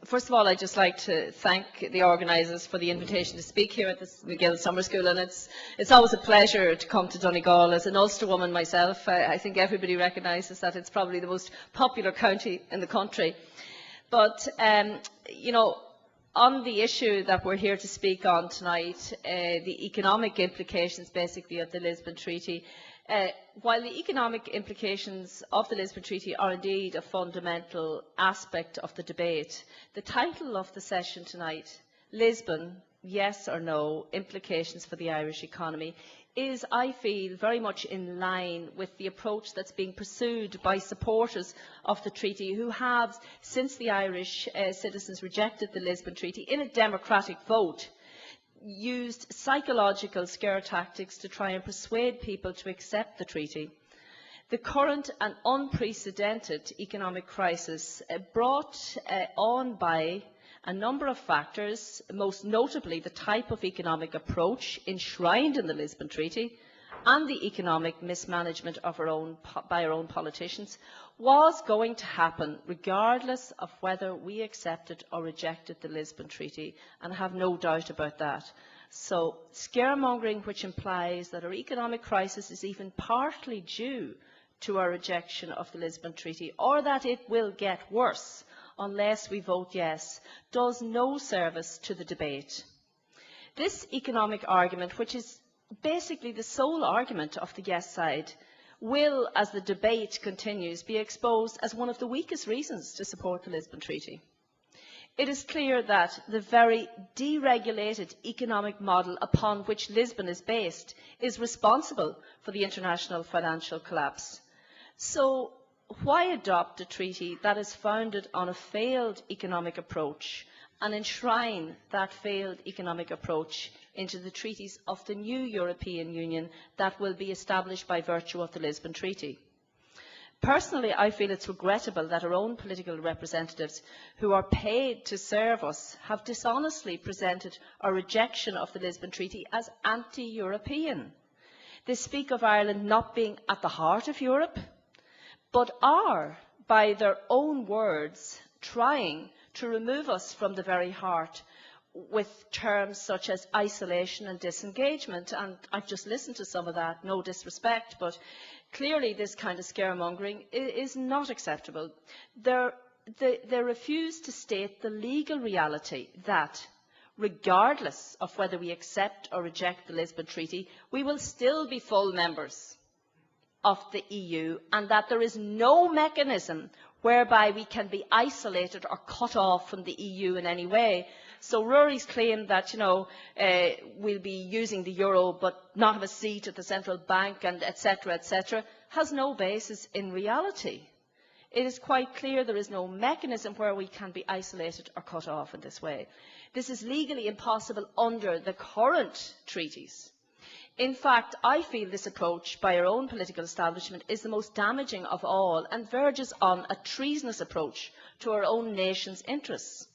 First of all, I'd just like to thank the organisers for the invitation to speak here at the McGill Summer School, and it's always a pleasure to come to Donegal. As an Ulster woman myself, I think everybody recognises that it's probably the most popular county in the country. But, you know, on the issue that we're here to speak on tonight, the economic implications basically of the Lisbon Treaty, while the economic implications of the Lisbon Treaty are indeed a fundamental aspect of the debate, the title of the session tonight, Lisbon, Yes or No, Implications for the Irish Economy, is, I feel, very much in line with the approach that's being pursued by supporters of the treaty who have, since the Irish citizens rejected the Lisbon Treaty in a democratic vote, used psychological scare tactics to try and persuade people to accept the treaty. The current and unprecedented economic crisis brought on by a number of factors, most notably the type of economic approach enshrined in the Lisbon Treaty and the economic mismanagement of by our own politicians, was going to happen regardless of whether we accepted or rejected the Lisbon Treaty, and I have no doubt about that. So scaremongering which implies that our economic crisis is even partly due to our rejection of the Lisbon Treaty, or that it will get worse unless we vote yes, does no service to the debate. This economic argument, which is basically the sole argument of the yes side, will, as the debate continues, be exposed as one of the weakest reasons to support the Lisbon Treaty. It is clear that the very deregulated economic model upon which Lisbon is based is responsible for the international financial collapse. So why adopt a treaty that is founded on a failed economic approach and enshrine that failed economic approach into the treaties of the new European Union that will be established by virtue of the Lisbon Treaty? Personally, I feel it's regrettable that our own political representatives, who are paid to serve us, have dishonestly presented our rejection of the Lisbon Treaty as anti-European. They speak of Ireland not being at the heart of Europe, but are, by their own words, trying to remove us from the very heart with terms such as isolation and disengagement. And I've just listened to some of that, no disrespect, but clearly this kind of scaremongering is not acceptable. They refuse to state the legal reality that, regardless of whether we accept or reject the Lisbon Treaty, we will still be full members of the EU, and that there is no mechanism whereby we can be isolated or cut off from the EU in any way. So Rory's claim that, you know, we'll be using the euro but not have a seat at the central bank and etc., has no basis in reality. It is quite clear there is no mechanism where we can be isolated or cut off in this way. This is legally impossible under the current treaties. In fact, I feel this approach by our own political establishment is the most damaging of all and verges on a treasonous approach to our own nation's interests.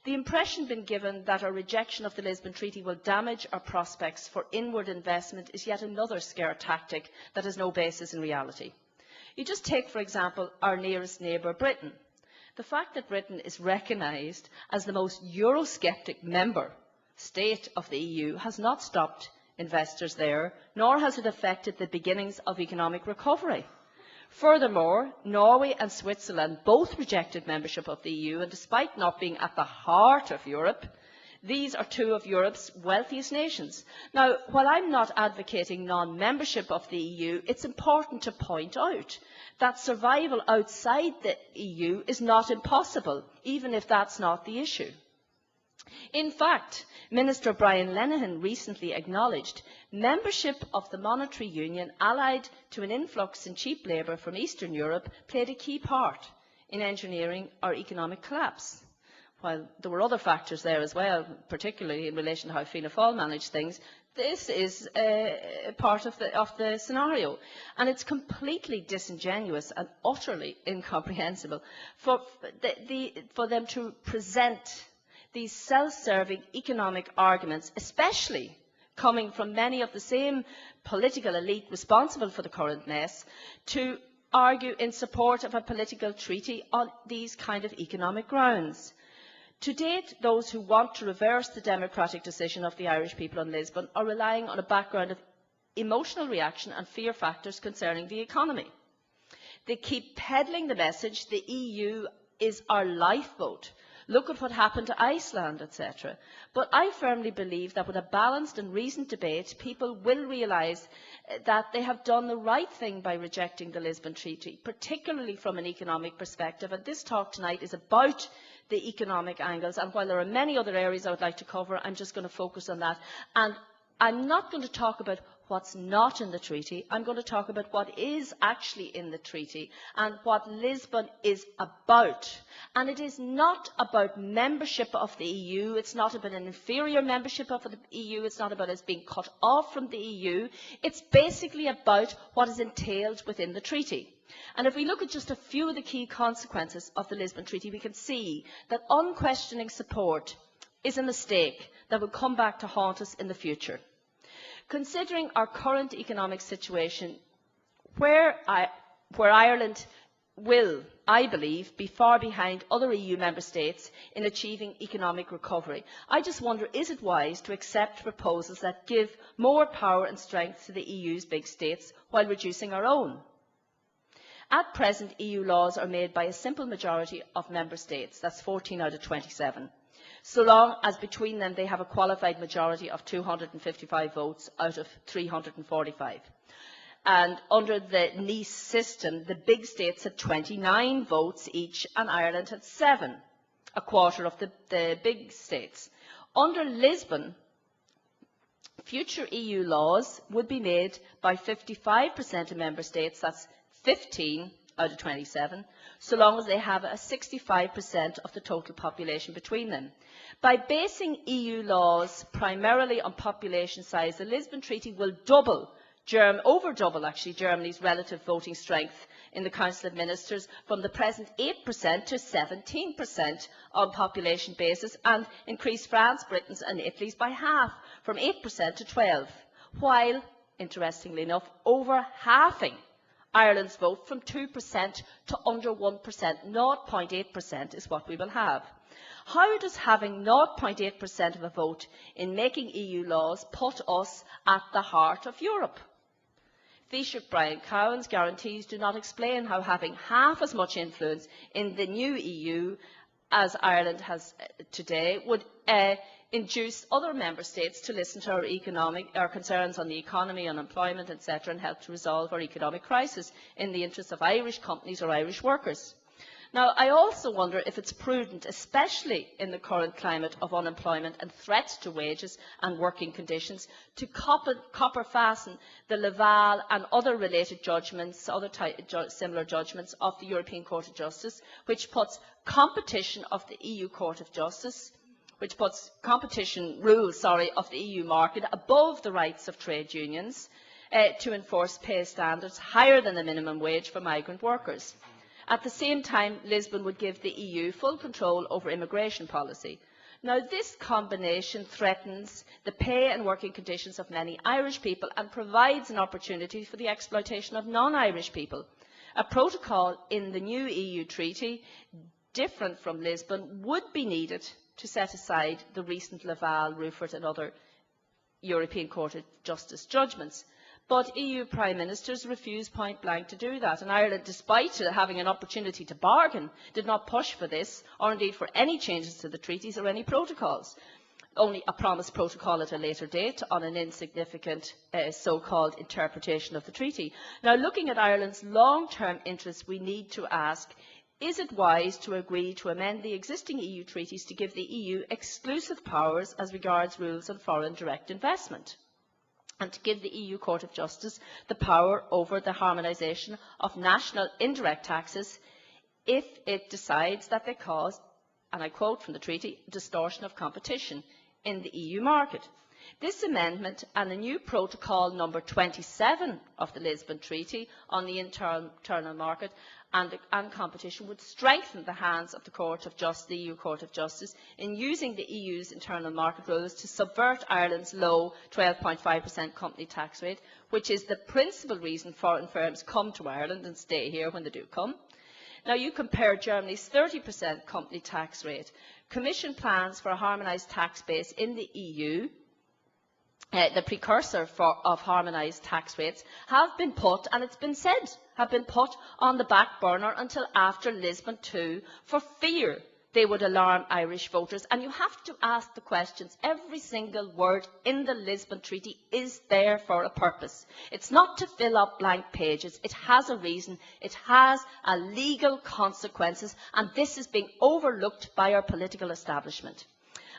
The impression been given that our rejection of the Lisbon Treaty will damage our prospects for inward investment is yet another scare tactic that has no basis in reality. You just take, for example, our nearest neighbour, Britain. The fact that Britain is recognised as the most Eurosceptic member state of the EU has not stopped investors there, nor has it affected the beginnings of economic recovery. Furthermore, Norway and Switzerland both rejected membership of the EU, and despite not being at the heart of Europe, these are two of Europe's wealthiest nations. Now, while I'm not advocating non-membership of the EU, it's important to point out that survival outside the EU is not impossible, even if that's not the issue. In fact, Minister Brian Lenihan recently acknowledged membership of the monetary union, allied to an influx in cheap labour from Eastern Europe, played a key part in engineering our economic collapse. While there were other factors there as well, particularly in relation to how Fianna Fáil managed things, this is part of the scenario. And it's completely disingenuous and utterly incomprehensible for them to present these self-serving economic arguments, especially coming from many of the same political elite responsible for the current mess, to argue in support of a political treaty on these kind of economic grounds. To date, those who want to reverse the democratic decision of the Irish people on Lisbon are relying on a background of emotional reaction and fear factors concerning the economy. They keep peddling the message the EU is our lifeboat. Look at what happened to Iceland, etc. But I firmly believe that with a balanced and reasoned debate, people will realise that they have done the right thing by rejecting the Lisbon Treaty, particularly from an economic perspective. And this talk tonight is about the economic angles. And while there are many other areas I would like to cover, I'm just going to focus on that. And I'm not going to talk about what's not in the treaty. I'm going to talk about what is actually in the treaty and what Lisbon is about. And it is not about membership of the EU. It's not about an inferior membership of the EU. It's not about us being cut off from the EU. It's basically about what is entailed within the treaty. And if we look at just a few of the key consequences of the Lisbon Treaty, we can see that unquestioning support is a mistake that will come back to haunt us in the future. Considering our current economic situation, where Ireland will, I believe, be far behind other EU member states in achieving economic recovery, I just wonder, is it wise to accept proposals that give more power and strength to the EU's big states while reducing our own? At present, EU laws are made by a simple majority of member states, that's 14 out of 27. So long as between them they have a qualified majority of 255 votes out of 345. And under the Nice system, the big states had 29 votes each and Ireland had 7, a quarter of the big states. Under Lisbon, future EU laws would be made by 55% of member states, that's 15 out of 27, so long as they have a 65% of the total population between them. By basing EU laws primarily on population size, the Lisbon Treaty will over double actually, Germany's relative voting strength in the Council of Ministers from the present 8% to 17% on population basis, and increase France, Britain's and Italy's by half, from 8% to 12%, while, interestingly enough, over halving Ireland's vote from 2% to under 1%, 0.8% is what we will have. How does having 0.8% of a vote in making EU laws put us at the heart of Europe? Taoiseach Brian Cowen's guarantees do not explain how having half as much influence in the new EU as Ireland has today would induce other member states to listen to our concerns on the economy, unemployment, etc., and help to resolve our economic crisis in the interests of Irish companies or Irish workers. Now, I also wonder if it's prudent, especially in the current climate of unemployment and threats to wages and working conditions, to copper fasten the Laval and other related judgments, similar judgments of the European Court of Justice, which puts competition of the EU Court of Justice, which puts competition rules, of the EU market above the rights of trade unions to enforce pay standards higher than the minimum wage for migrant workers. At the same time, Lisbon would give the EU full control over immigration policy. Now, this combination threatens the pay and working conditions of many Irish people and provides an opportunity for the exploitation of non-Irish people. A protocol in the new EU treaty, different from Lisbon, would be needed to set aside the recent Laval, Rupert and other European Court of Justice judgments. But EU Prime Ministers refused point blank to do that, and Ireland, despite having an opportunity to bargain, did not push for this, or indeed for any changes to the treaties or any protocols. Only a promised protocol at a later date on an insignificant so-called interpretation of the treaty. Now, looking at Ireland's long-term interests, we need to ask, is it wise to agree to amend the existing EU treaties to give the EU exclusive powers as regards rules on foreign direct investment, and to give the EU Court of Justice the power over the harmonisation of national indirect taxes if it decides that they cause, and I quote from the treaty, distortion of competition in the EU market? This amendment and a new protocol number 27 of the Lisbon Treaty on the internal market and competition would strengthen the hands of the EU Court of Justice in using the EU's internal market rules to subvert Ireland's low 12.5% company tax rate, which is the principal reason foreign firms come to Ireland and stay here when they do come. Now, you compare Germany's 30% company tax rate. Commission plans for a harmonised tax base in the EU, the precursor of harmonised tax rates, have been put, and it's been said, have been put on the back burner until after Lisbon II for fear they would alarm Irish voters. And you have to ask the questions. Every single word in the Lisbon Treaty is there for a purpose. It's not to fill up blank pages. It has a reason. It has a legal consequences, and this is being overlooked by our political establishment.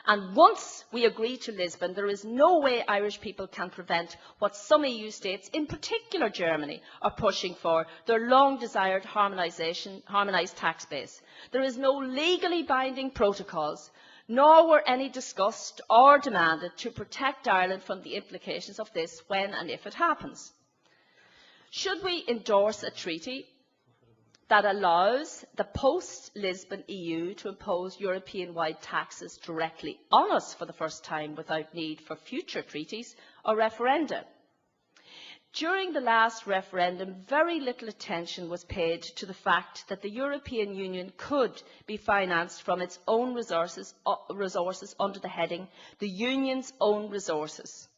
And once we agree to Lisbon, there is no way Irish people can prevent what some EU states, in particular Germany, are pushing for, their long-desired harmonised tax base. There is no legally binding protocols, nor were any discussed or demanded to protect Ireland from the implications of this when and if it happens. Should we endorse a treaty that allows the post-Lisbon EU to impose European-wide taxes directly on us for the first time without need for future treaties or referenda? During the last referendum, very little attention was paid to the fact that the European Union could be financed from its own resources under the heading "The Union's Own Resources."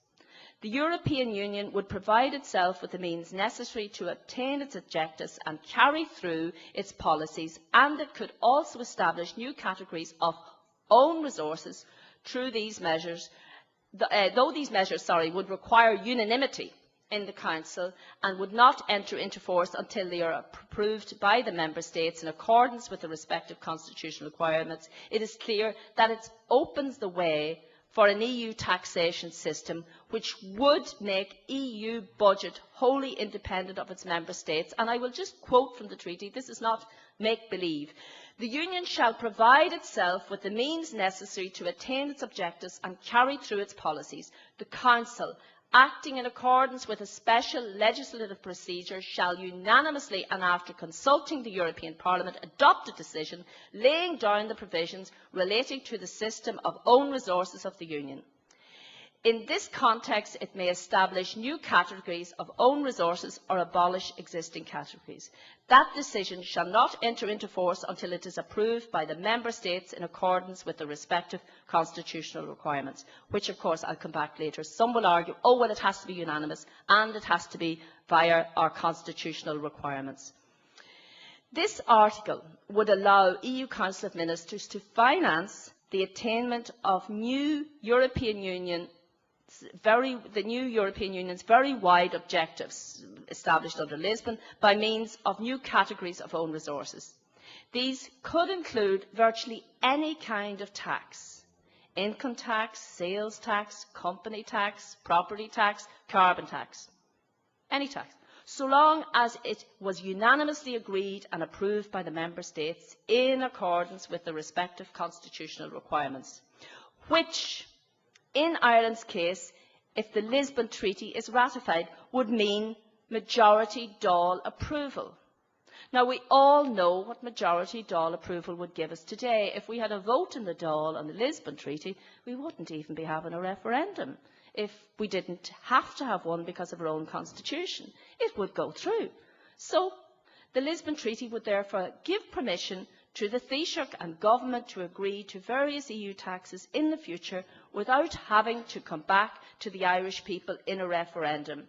The European Union would provide itself with the means necessary to obtain its objectives and carry through its policies, and it could also establish new categories of own resources through these measures, though these measures would require unanimity in the Council and would not enter into force until they are approved by the Member States in accordance with the respective constitutional requirements. It is clear that it opens the way for an EU taxation system which would make EU budget wholly independent of its member states. And I will just quote from the treaty, this is not make-believe. The Union shall provide itself with the means necessary to attain its objectives and carry through its policies. The Council, acting in accordance with a special legislative procedure, shall unanimously and after consulting the European Parliament adopt a decision laying down the provisions relating to the system of own resources of the Union. In this context, it may establish new categories of own resources or abolish existing categories. That decision shall not enter into force until it is approved by the Member States in accordance with the respective constitutional requirements, which of course I'll come back later. Some will argue, oh well, it has to be unanimous and it has to be via our constitutional requirements. This article would allow EU Council of Ministers to finance the attainment of new European Union the new European Union's very wide objectives established under Lisbon by means of new categories of own resources. These could include virtually any kind of tax: income tax, sales tax, company tax, property tax, carbon tax, any tax, so long as it was unanimously agreed and approved by the Member States in accordance with the respective constitutional requirements, which, in Ireland's case, if the Lisbon Treaty is ratified, would mean majority Dáil approval. Now, we all know what majority Dáil approval would give us today. If we had a vote in the Dáil on the Lisbon Treaty, we wouldn't even be having a referendum. If we didn't have to have one because of our own constitution, it would go through. So the Lisbon Treaty would therefore give permission to the Taoiseach and Government to agree to various EU taxes in the future without having to come back to the Irish people in a referendum.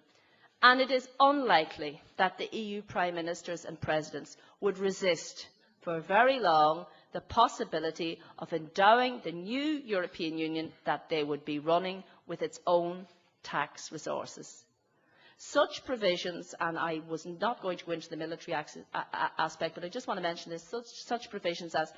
And it is unlikely that the EU Prime Ministers and Presidents would resist for very long the possibility of endowing the new European Union that they would be running with its own tax resources. Such provisions, and I was not going to go into the military aspect, but I just want to mention this, such provisions as,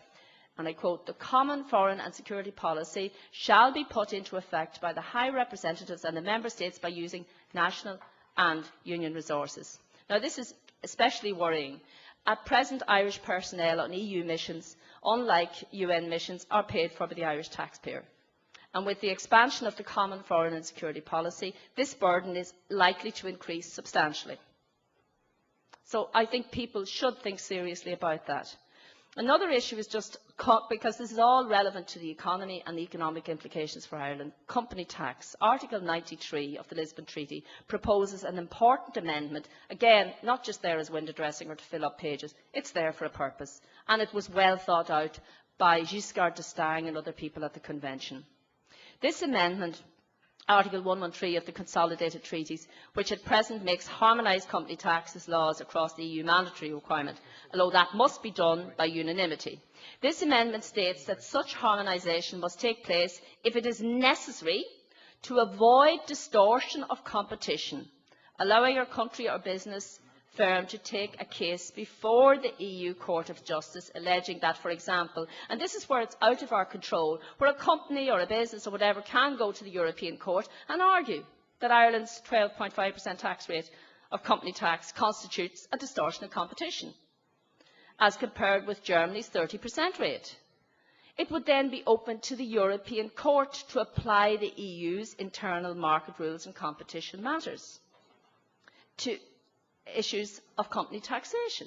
and I quote, "The common foreign and security policy shall be put into effect by the High Representatives and the Member States by using national and Union resources." Now, this is especially worrying. At present, Irish personnel on EU missions, unlike UN missions, are paid for by the Irish taxpayer. And with the expansion of the common foreign and security policy, this burden is likely to increase substantially. So I think people should think seriously about that. Another issue is just, because this is all relevant to the economy and the economic implications for Ireland, company tax. Article 93 of the Lisbon Treaty proposes an important amendment, again, not just there as window dressing or to fill up pages, it's there for a purpose, and it was well thought out by Giscard d'Estaing and other people at the Convention. This amendment, Article 113 of the Consolidated Treaties, which at present makes harmonised company taxes laws across the EU mandatory requirement, although that must be done by unanimity. This amendment states that such harmonisation must take place if it is necessary to avoid distortion of competition, allowing a country or business firm to take a case before the EU Court of Justice alleging that, for example, and this is where it's out of our control, where a company or a business or whatever can go to the European Court and argue that Ireland's 12.5% tax rate of company tax constitutes a distortion of competition, as compared with Germany's 30% rate. It would then be open to the European Court to apply the EU's internal market rules and competition matters to issues of company taxation.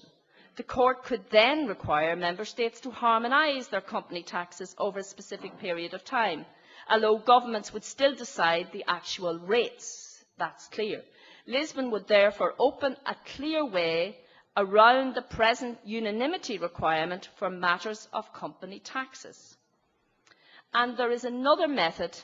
The court could then require member states to harmonise their company taxes over a specific period of time, although governments would still decide the actual rates. That's clear. Lisbon would therefore open a clear way around the present unanimity requirement for matters of company taxes. And there is another method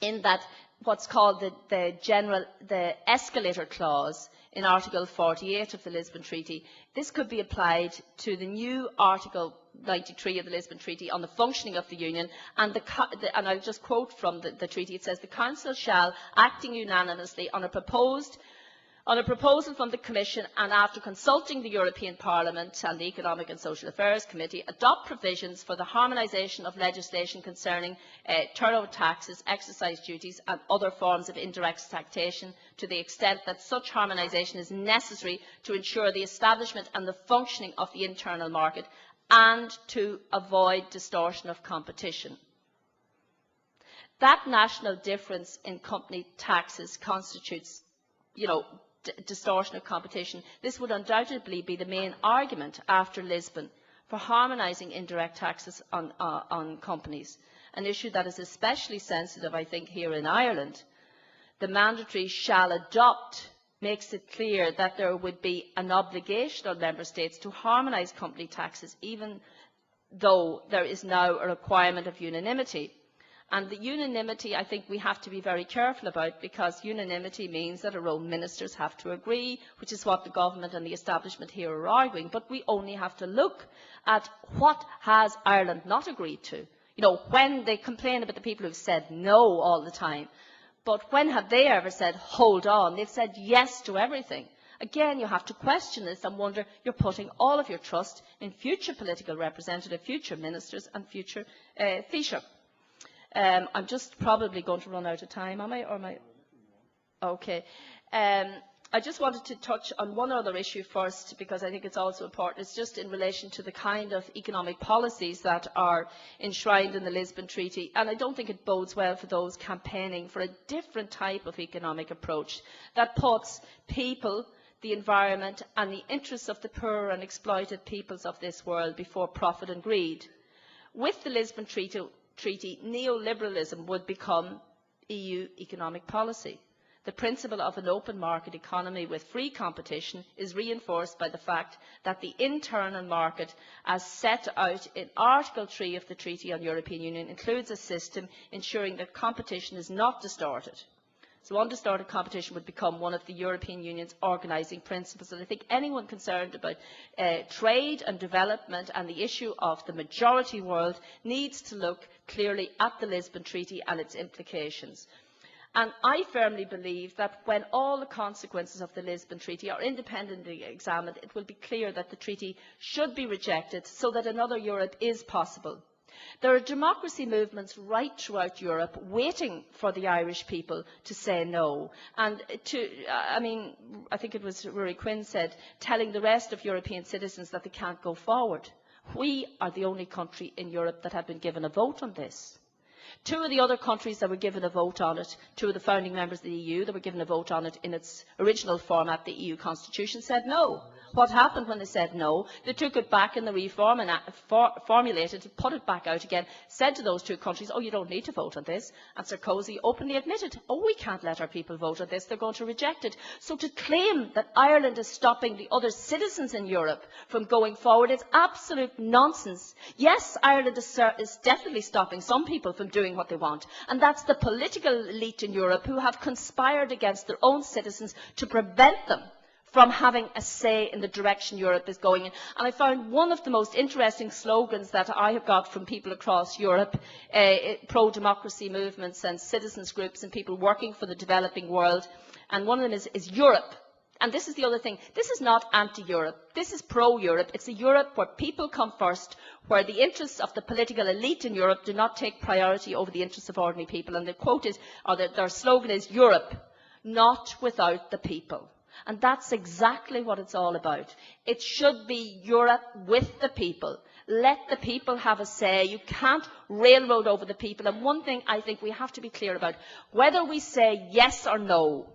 in that what's called the escalator clause in Article 48 of the Lisbon Treaty. This could be applied to the new Article 93 of the Lisbon Treaty on the functioning of the Union, and I'll just quote from the treaty. It says, "The Council shall, acting unanimously on a proposal from the Commission and after consulting the European Parliament and the Economic and Social Affairs Committee, adopt provisions for the harmonisation of legislation concerning turnover taxes, excise duties and other forms of indirect taxation to the extent that such harmonisation is necessary to ensure the establishment and the functioning of the internal market and to avoid distortion of competition." That national difference in company taxes constitutes, distortion of competition. This would undoubtedly be the main argument after Lisbon for harmonising indirect taxes on companies, an issue that is especially sensitive, I think, here in Ireland. The mandatory shall adopt makes it clear that there would be an obligation on member states to harmonise company taxes, even though there is now a requirement of unanimity. And the unanimity, I think we have to be very careful about, because unanimity means that our own ministers have to agree, which is what the government and the establishment here are arguing. But we only have to look at what has Ireland not agreed to. When they complain about the people who've said no all the time, but when have they ever said, hold on? They've said yes to everything. Again, you have to question this and wonder, you're putting all of your trust in future political representatives, future ministers and future Taoiseach. I'm just probably going to run out of time, am I? Or am I? Okay. I just wanted to touch on one other issue first, because I think it's also important. It's just in relation to the kind of economic policies that are enshrined in the Lisbon Treaty. And I don't think it bodes well for those campaigning for a different type of economic approach that puts people, the environment and the interests of the poor and exploited peoples of this world before profit and greed. With the Lisbon Treaty, neoliberalism would become EU economic policy. The principle of an open market economy with free competition is reinforced by the fact that the internal market, as set out in Article 3 of the Treaty on European Union, includes a system ensuring that competition is not distorted. So undistorted competition would become one of the European Union's organising principles. And I think anyone concerned about trade and development and the issue of the majority world needs to look clearly at the Lisbon Treaty and its implications. And I firmly believe that when all the consequences of the Lisbon Treaty are independently examined, it will be clear that the treaty should be rejected so that another Europe is possible. There are democracy movements right throughout Europe waiting for the Irish people to say no. And I think it was Rory Quinn said, telling the rest of European citizens that they can't go forward. We are the only country in Europe that have been given a vote on this. Two of the other countries that were given a vote on it, two of the founding members of the EU that were given a vote on it in its original format, the EU Constitution, said no. What happened when they said no? They took it back in the reform and formulated it, put it back out again, said to those two countries, oh, you don't need to vote on this. And Sarkozy openly admitted, oh, we can't let our people vote on this, they're going to reject it. So to claim that Ireland is stopping the other citizens in Europe from going forward is absolute nonsense. Yes, Ireland is definitely stopping some people from doing what they want, and that's the political elite in Europe who have conspired against their own citizens to prevent them from having a say in the direction Europe is going in. And I found one of the most interesting slogans that I have got from people across Europe, pro-democracy movements and citizens groups and people working for the developing world, and one of them is Europe. And this is the other thing. This is not anti-Europe. This is pro-Europe. It's a Europe where people come first, where the interests of the political elite in Europe do not take priority over the interests of ordinary people. And the quote is, or their slogan is, Europe, not without the people. And that's exactly what it's all about. It should be Europe with the people. Let the people have a say. You can't railroad over the people. And one thing I think we have to be clear about, whether we say yes or no,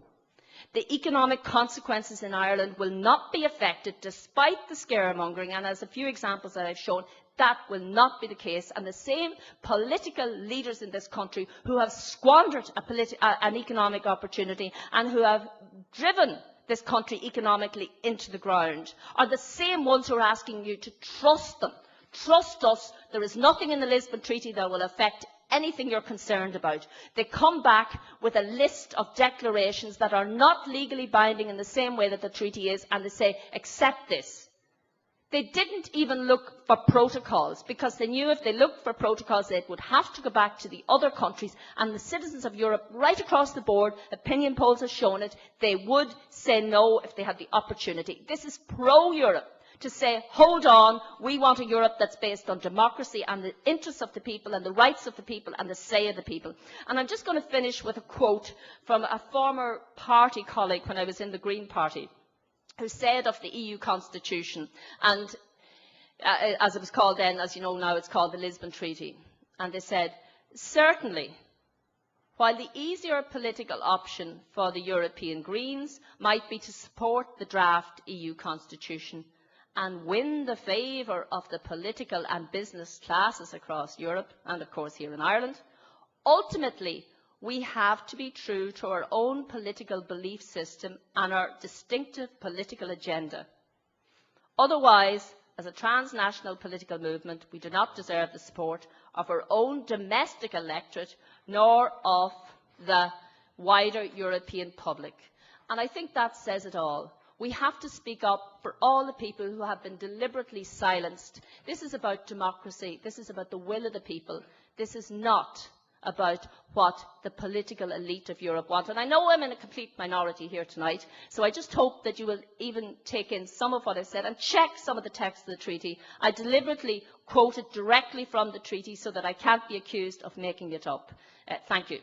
the economic consequences in Ireland will not be affected despite the scaremongering, and as a few examples that I've shown, that will not be the case. And the same political leaders in this country who have squandered an economic opportunity and who have driven this country economically into the ground are the same ones who are asking you to trust them. Trust us. There is nothing in the Lisbon Treaty that will affect anything you're concerned about. They come back with a list of declarations that are not legally binding in the same way that the treaty is, and they say, accept this. They didn't even look for protocols, because they knew if they looked for protocols, they would have to go back to the other countries, and the citizens of Europe, right across the board, opinion polls have shown it, they would say no if they had the opportunity. This is pro-Europe. To say, hold on, we want a Europe that's based on democracy and the interests of the people and the rights of the people and the say of the people. And I'm just going to finish with a quote from a former party colleague when I was in the Green Party, who said of the EU Constitution, and as it was called then, as you know now, it's called the Lisbon Treaty. And they said, certainly, while the easier political option for the European Greens might be to support the draft EU Constitution, and win the favour of the political and business classes across Europe, and of course here in Ireland, ultimately we have to be true to our own political belief system and our distinctive political agenda. Otherwise, as a transnational political movement, we do not deserve the support of our own domestic electorate, nor of the wider European public. And I think that says it all. We have to speak up for all the people who have been deliberately silenced. This is about democracy. This is about the will of the people. This is not about what the political elite of Europe want. And I know I'm in a complete minority here tonight, so I just hope that you will even take in some of what I've said and check some of the text of the treaty. I deliberately quoted directly from the treaty so that I can't be accused of making it up. Thank you.